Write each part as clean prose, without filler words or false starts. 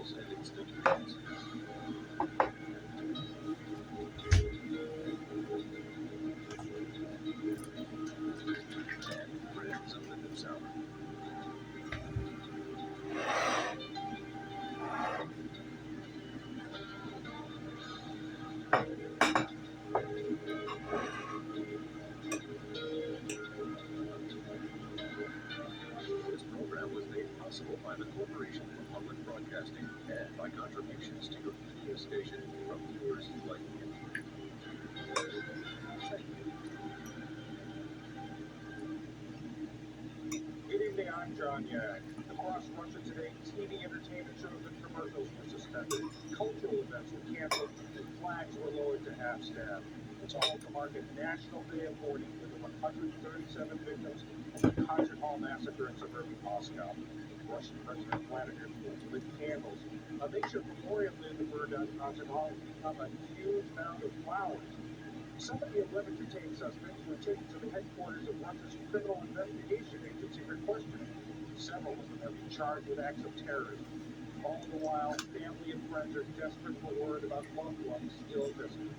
pills and instant drugs. And friends of the news hour. This program was made possible by the Corporation for Public Broadcasting and by contributions to your media station from viewers like you. Thank you. Good evening, I'm John Yak. Across Russia today, TV entertainment shows and commercials were suspended, cultural events were canceled, and flags were lowered to half-staff. It's all to mark a national day of mourning for the 137 victims of the concert hall massacre in suburban Moscow. Russian President Vladimir Putin lit candles. A makeshift memorial near the burned-down concert hall has become a huge mound of flowers. Some of the 11 detained suspects were taken to the headquarters of Russia's Criminal Investigation Agency for questioning. Several of them have been charged with acts of terrorism. All the while, family and friends are desperate for word about loved ones still missing.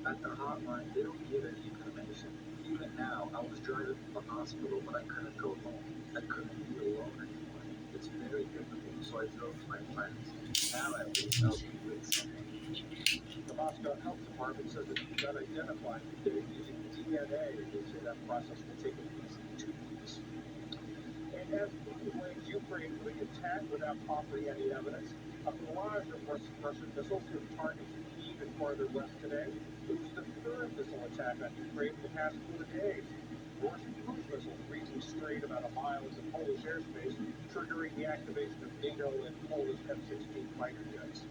At the hotline, they don't give any information. Even now, I was driving to the hospital, but I couldn't go home. I couldn't be alone anymore. It's very difficult, so I drove to my friends. Now at least I'll be with someone. The Moscow Health Department says it's begun identifying the dead using DNA. They say that process will take at least 2 weeks. And as Putin blames Ukraine for the attack without offering any evidence, a barrage of Russian missiles hit targets Kyiv and farther west today. It was the third missile attack on Ukraine in the past 4 days. Russian cruise missiles breezing straight about a mile into Polish airspace, triggering the activation of NATO and Polish F-16 fighter jets.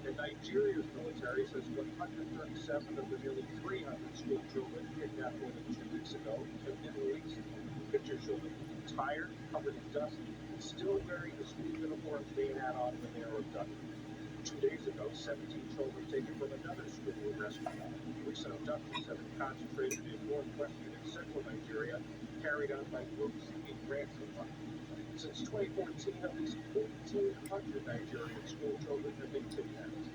And Nigeria's military says 137 of the nearly 300 school children kidnapped more than 2 weeks ago have been released. Pictures show them tired, covered in dust, and still wearing the school uniforms they had on when they were abducted. 2 days ago, 17 children taken from another school were rescued. Recent abductions have been concentrated in northwestern and central Nigeria, carried out by groups seeking ransom money. Since 2014, at least 1,400 Nigerian school children have been kidnapped.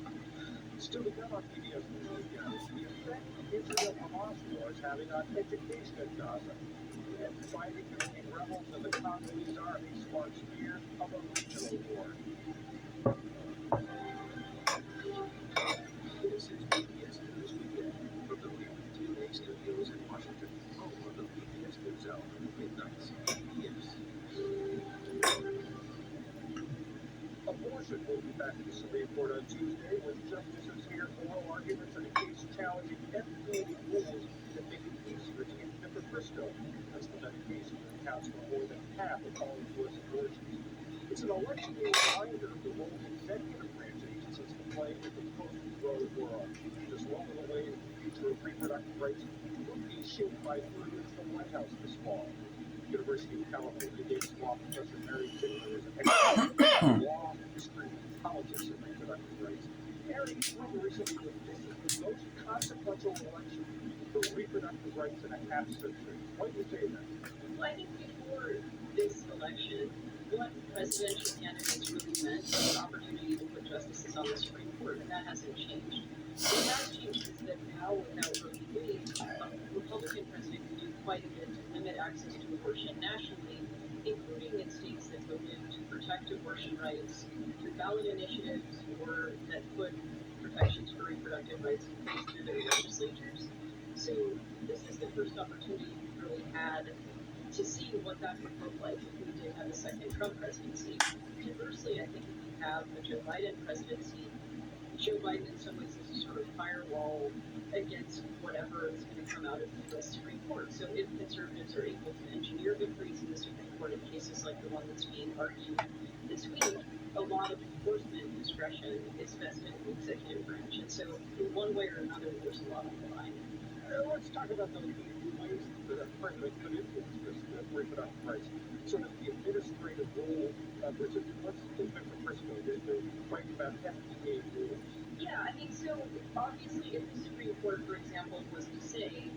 Still to come on PBS News Weekend, the effect Israel Hamas war is having on education in Gaza. And fighting between rebels and the Congolese army sparks fears of a regional war. This is PBS News Weekend from the Lead TV studios in Washington, home of the PBS News Hour, Midnights, PBS. Abortion will be back in the Supreme Court on Tuesday when justices hear oral arguments in a case challenging FDA rules that make it easier to get mifepristone. That's the medication that accounts for more than half of all U.S. abortions. It's an election year reminder of the role executive branch agencies can play in the post-Roe world, as well as the way the future of reproductive rights will be shaped by leaders from the White House this fall. University of California Davis Law Professor Mary Tickler is an expert in law, history, and politics of reproductive rights. Mary, you recently said this is the most consequential election for reproductive rights in a half century. Why do you say that? Well, I think before this election, what presidential candidates really meant was an opportunity to put justices on the Supreme Court, and that hasn't changed. What has changed is that now, without Roe v. Wade, a Republican president can do quite a bit to limit access to abortion nationally, including in states that voted to protect abortion rights through ballot initiatives or that put protections for reproductive rights in place through their legislatures. So this is the first opportunity we've really had to see what that would look like if we did have a second Trump presidency. Conversely, I think if we have a Joe Biden presidency, Joe Biden in some ways is a sort of firewall against whatever is going to come out of the U.S. Supreme Court. So if conservatives are able to engineer victories in the Supreme Court in cases like the one that's being argued this week, a lot of enforcement discretion is vested in the executive branch. And so in one way or another, there's a lot on the line. Let's talk about the ways that a president could influence this reproductive rights. Sort of the administrative role versus what's the mifepristone? They're fighting about FDA rules. Yeah, I mean, so obviously if the Supreme Court, for example, was to say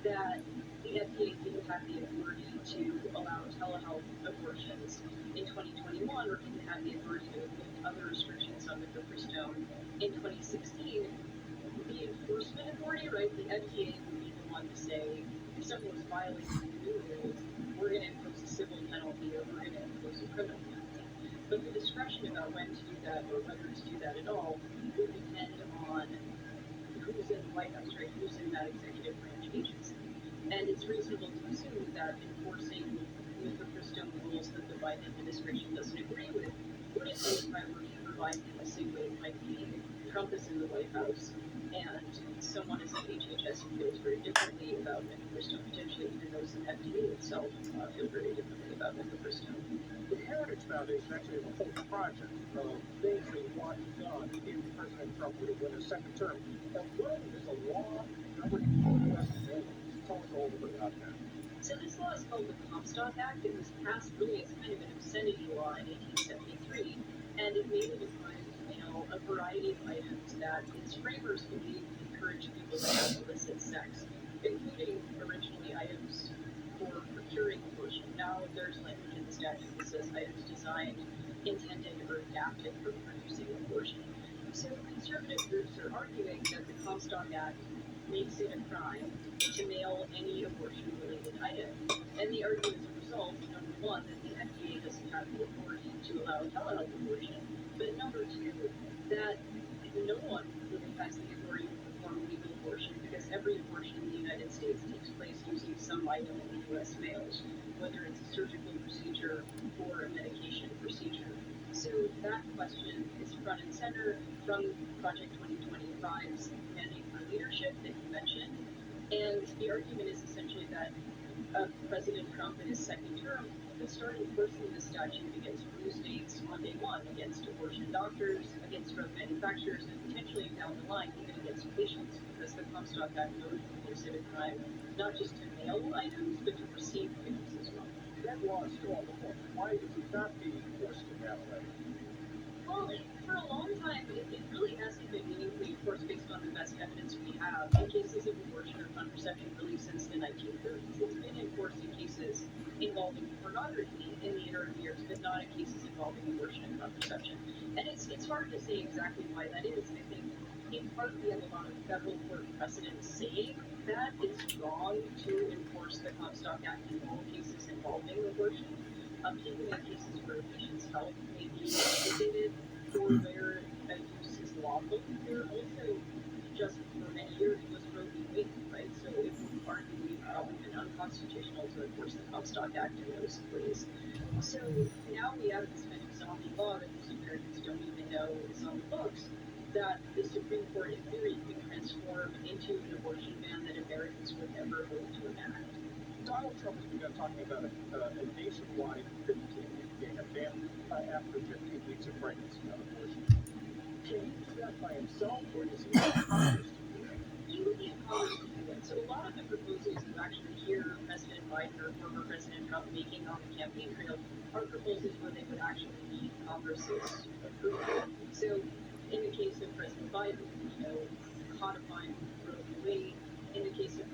that the FDA didn't have the authority to allow telehealth abortions in 2021 or didn't had the authority to lift other restrictions on mifepristone in 2016, the enforcement authority, right, the FDA would be the one to say, if someone was violating the new rules, we're going to impose a civil penalty or we're going to impose a criminal penalty. But the discretion about when to do that or whether to do that at all would depend on who's in the White House, right? Who's in that executive branch agency. And it's reasonable to assume that enforcing mifepristone rules that the Biden administration doesn't agree with would be a priority for Biden in the same way it might be if Trump is in the White House and someone is at HHS who feels very differently about mifepristone, potentially even those in FDA itself feel very differently about mifepristone. The Heritage Foundation actually has a whole project of things they want done if President Trump were to win a second term. And one of them is a law governing U.S. mail. Tell us a little bit about that. So this law is called the Comstock Act. It was passed really as kind of an obscenity law in 1873, and it mainly defined, a variety of items that its framers believed encouraged people to have illicit sex, including originally items for procuring abortion. Now there's language in the statute that says items designed, intended, or adapted for producing abortion. So conservative groups are arguing that the Comstock Act makes it a crime to mail any abortion-related item. And the argument as a result, number one, that the FDA doesn't have the authority to allow telehealth abortion, but number two, that no one really has the authority to perform legal abortion because every abortion in the United States takes place using some item in the U.S. mails, whether it's a surgical procedure or a medication procedure. So that question is front and center from Project 2025's Mandate for Leadership that you mentioned. And the argument is essentially that President Trump in his second term could start enforcing the statute against blue states on day one, against abortion doctors, against drug manufacturers, and potentially down the line even against patients, because the Comstock Act notably makes it a crime not just to mail items, but to receive items as well. That law is still on the books. Why is it not being enforced in that way? Well, for a long time, it really hasn't been meaningfully enforced based on the best evidence we have in cases of abortion or contraception really since the 1930s. It's been enforced in cases involving pornography in the interim years, but not in cases involving abortion and contraception. And it's hard to say exactly why that is. I think in part we have a lot of federal court precedents saying that it's wrong to enforce the Comstock Act in all cases involving abortion. Even in cases where a patient's health may be implicated or where use is lawful. There also, just for many years, was Roe v. Wade, right? So it would arguably probably been unconstitutional to enforce the Comstock Act in those ways. So now we have this kind of zombie law that most Americans don't even know is on the books, that the Supreme Court in theory could transform into an abortion ban that Americans would never vote to enact. Donald Trump has begun talking about a nationwide 15-week ban after 15 weeks of pregnancy on abortion. Can he do that by himself, or does he need Congress to do that? He would need Congress to do that. So a lot of the proposals you actually hear President Biden or former President Trump making on the campaign trail are proposals where they would actually need Congress's approval. So in the case of President Biden, codifying Roe v. Wade. In the case of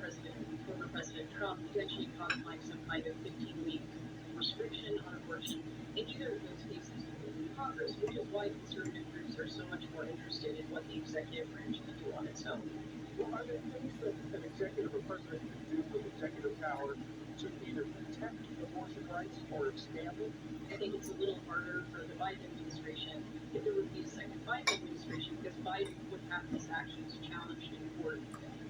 former President Trump, potentially codifying some kind of 15-week restriction on abortion. In either of those cases, you would need Congress, which is why conservative groups are so much more interested in what the executive branch can do on its own. Well, are there things that an executive or president can do with executive power to either protect abortion rights or expand them? I think it's a little harder for the Biden administration if there would be a second Biden administration, because Biden would have his actions challenged in court.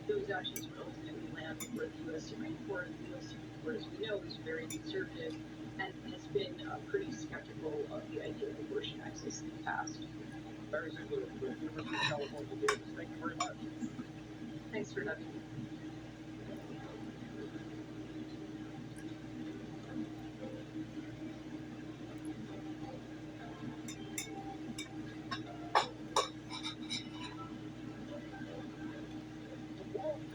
Those actions would ultimately land before the U.S. Supreme Court. The U.S. Supreme Court, as we know, is very conservative and has been pretty skeptical of the idea of abortion access in the past. Barry Ziegler with the University of California, Davis. Thank you very much. Thanks for having me.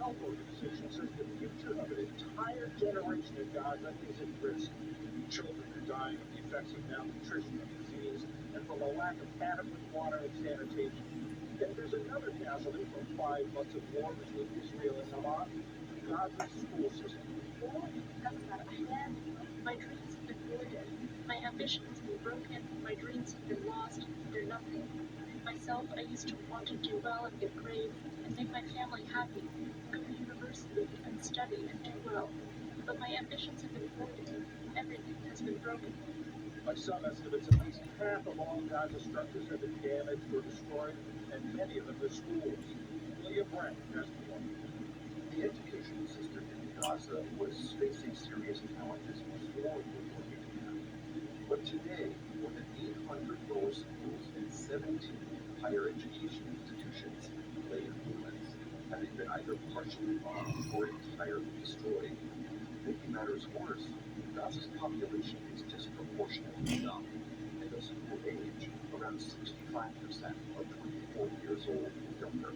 Organization says the future of an entire generation in Gaza is at risk. Children are dying of the effects of malnutrition and disease and from a lack of adequate water and sanitation. And there's another casualty from 5 months of war between Israel and Hamas, Gaza's school system. Well, that's about a hand. My dreams have been ruined. My ambitions have been broken, my dreams have been lost, they're nothing. Myself, I used to want to do well and get grades and make my family happy, go to university and study and do well. But my ambitions have been thwarted. Everything has been broken. By some estimates, at least half of all Gaza structures have been damaged or destroyed, and many of them are schools. William Brent has more. The education system in Gaza was facing serious challenges before World War II began. But today, more than 800 lower schools and 17 higher education institutions lay in ruins, having been either partially bombed or entirely destroyed. Making matters worse, Gaza's population is disproportionately young. And of school age, around 65% are 24 years old or younger.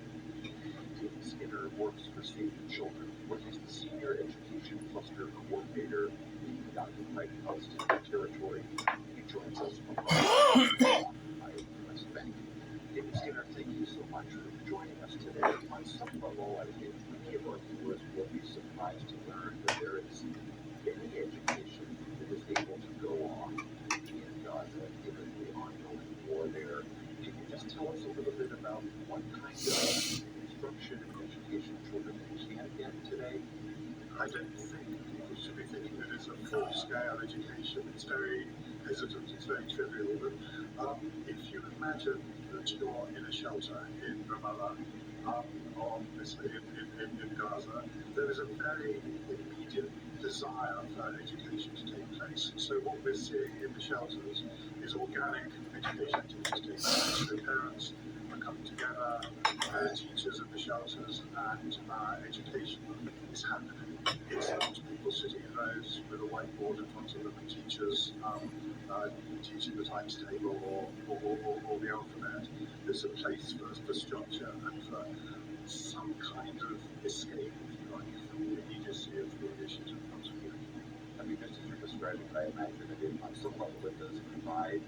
David Skinner works for Save the Children, where he's the senior education cluster coordinator in the occupied Palestinian territory. He joins us from the West Bank. David Skinner, thank you so much for joining us today. On some level, I think many of our viewers will be surprised to learn that there is any education that is able to go on in Gaza given the ongoing war there. Can you just tell us a little bit about what kind of instruction and education children can get today? I don't think people should be thinking that it's a full-scale education. It's very hesitant, it's very trivial. But if you imagine that you're in a shelter in Ramallah, or obviously in Gaza, there is a very immediate desire for education to take place. So what we're seeing in the shelters is organic education activities taking place. So parents are coming together, teachers at the shelters, and education is happening. It's not people sitting in rows with a whiteboard in front of them and teachers teaching the times table or the alphabet. There's a place for structure and for some kind of escape, if you like, from the immediacy of the issues in front of you. I mean, just as you're describing it, I imagine that on some level it does provide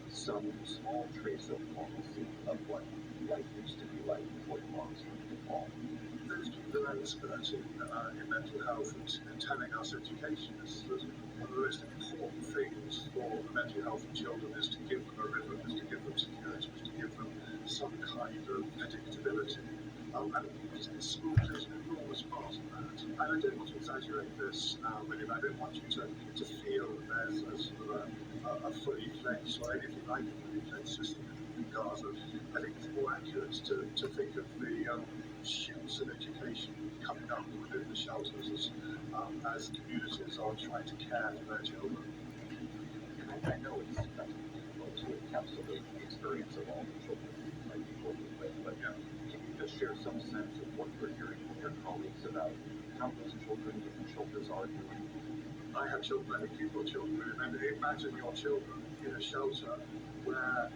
some small trace of normalcy of what life used to be like before the bombs started to fall. Those people that are experts in mental health and telling us education is that one of the most important things for the mental health of children is to give them a rhythm, is to give them security, is to give them some kind of predictability. And school plays an enormous part in that. And I don't want to exaggerate this, William. I don't want you to feel that there's a sort of a fully fledged or anything like a fully fledged system in Gaza. I think it's more accurate to think of the shoots of education coming up within the shelters as communities are trying to care for their children. And I know it's difficult to encapsulate the experience of all the children you might be working with, but can you just share some sense of what you're hearing from your colleagues about how those children, different shelters are doing? I have children, I think you've got children, and imagine your children in a shelter where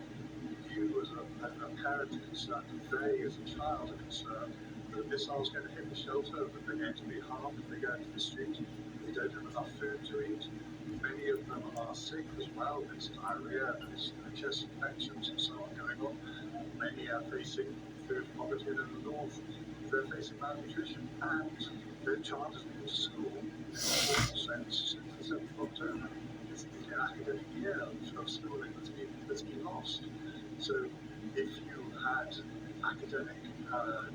you as a parent are concerned, and they as a child are concerned that a missile is going to hit the shelter, that they're going to be harmed if they go into the street, they don't have enough food to eat. Many of them are sick as well. There's diarrhea, there's chest infections and so on going on. Many are facing food poverty in the north. They're facing malnutrition, and their child has been to school since the 7th of October. It's an academic year of schooling that's been lost. So if you had academic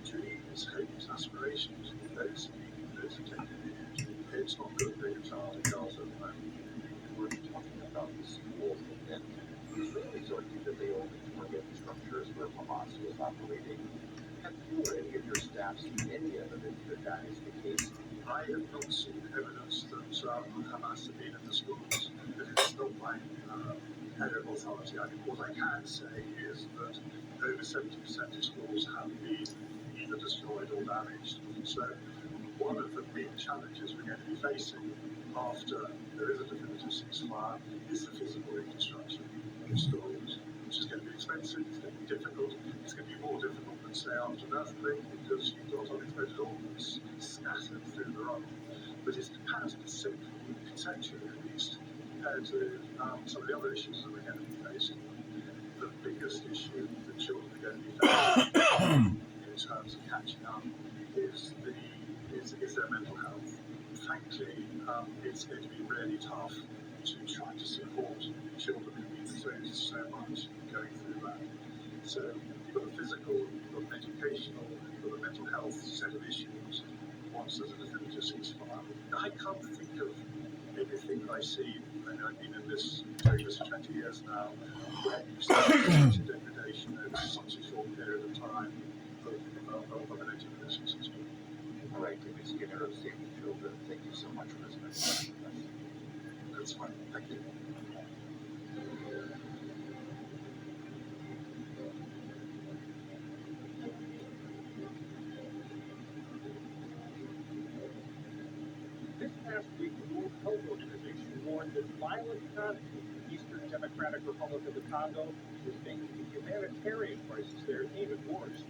dreams, hopes, aspirations, those are taken in. It's not good being a child in Gaza at the moment. We're talking about the schools, and the Israelis argue that they only target structures where Hamas was operating. Have you or any of your staff seen any evidence that that is the case? I have not seen evidence that Hamas have been in the schools. It's not my head of authority. I think what I can say is that over 70% of schools have been either destroyed or damaged. So one of the big challenges we're going to be facing after there is a definitive ceasefire is the physical reconstruction of schools, which is going to be expensive, it's going to be difficult, it's going to be more difficult than say after an earthquake because you've got unexploded ordnance scattered through the rubble. But it's comparatively simple, conceptually at least, compared to some of the other issues that we're going to be facing. The biggest issue that children are going to be facing in terms of catching up is their mental health. Frankly, it's going to be really tough to try to support children who've been through so much going through that. So for the physical, for the educational, for the mental health set of issues, once there's an definitive ceasefire, I can't think of anything I see, and I've been in this service for 20 years now, where you see such a degradation over such a short period of time of an education system. All right, David Skinner of Save the Children, thank you so much for this. That's fine. Thank you. This past week, the World Health Organization warned that violent conflict in the Eastern Democratic Republic of the Congo is making the humanitarian crisis there even worse.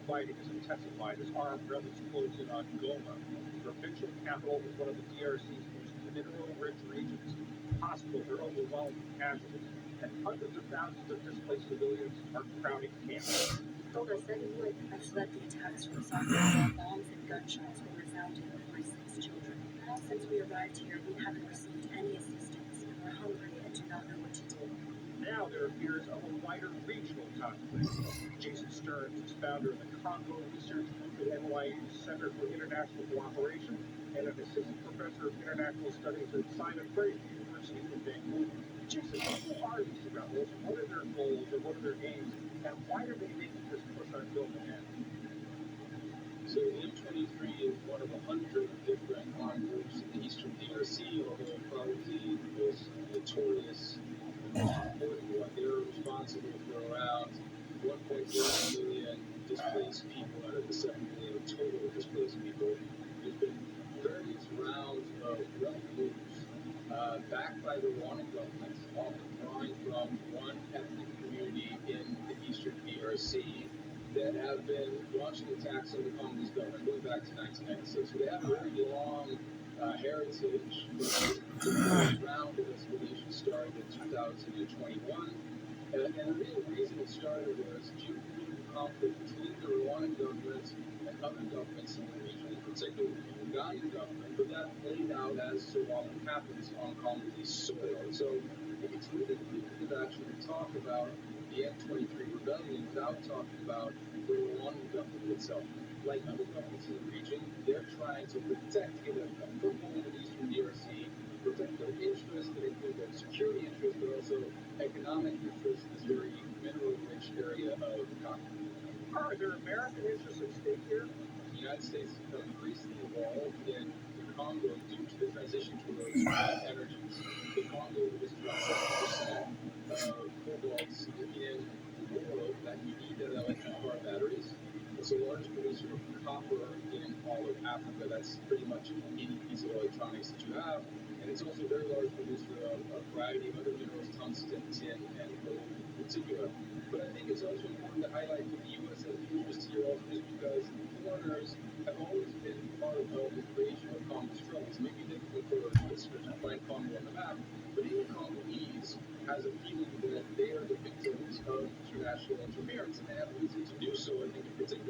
Fighting has intensified as armed rebels close in on Goma, the provincial capital of one of the DRC's most mineral-rich regions. Hospitals are overwhelmed with casualties, and hundreds of thousands of displaced civilians are crowding camps. Told us that he would have fled the attacks from South Korea. Bombs and gunshots were resounding over 6 children. Since we arrived here, we haven't received any assistance. We're hungry and do not know what to do. Now there are fears of a wider regional conflict. Jason Stearns is founder of the Congo Research Group at NYU's Center for International Cooperation and an assistant professor of international studies at Simon Fraser University in Vancouver. Jason, who are these rebels? What are their goals or what are their aims? And why are they making this push on Goma now? So the M23 is one of 100 different armed groups in the eastern DRC, although probably the most notorious and most important one. They're responsible for around 1.0 million displaced people out of the 7 million total displaced people. There's been various rounds of rebel moves backed by the Rwandan government, often drawing from one ethnic community in the eastern DRC, that have been launching attacks on the Congolese government going back to 1996. So they have a very long heritage. The round of escalation started in 2021. And the real reason it started was geopolitical conflict between the Rwandan government and other governments in the region, in particular the Ugandan government. But that played out, as so often happens, on Congolese soil. So it's really difficult to actually talk about the M23 rebellion without talking about the Rwandan government itself. Like other governments in the region, they're trying to protect, get a foothold in the eastern DRC, protect their interests, that include their security interests, but also economic interests in this very mineral-rich area of the Congo. Are there American interests at stake here? The United States has become increasingly involved in the Congo due to the transition towards energies. The Congo is about 7% of cobalt in the world that you need in electric car batteries. It's a large producer of copper in all of Africa. That's pretty much any piece of electronics that you have. And it's also a very large producer of a variety of other minerals, tungsten, tin, and gold in particular. But I think it's also important to highlight that the U.S. has interest here also just because foreigners have always been part of the creation of Congo struggles. It may be difficult for listeners to find Congo on the map, but even Congolese has a feeling that they are the victims of international interference, and they have reason to do so, I think, in particular.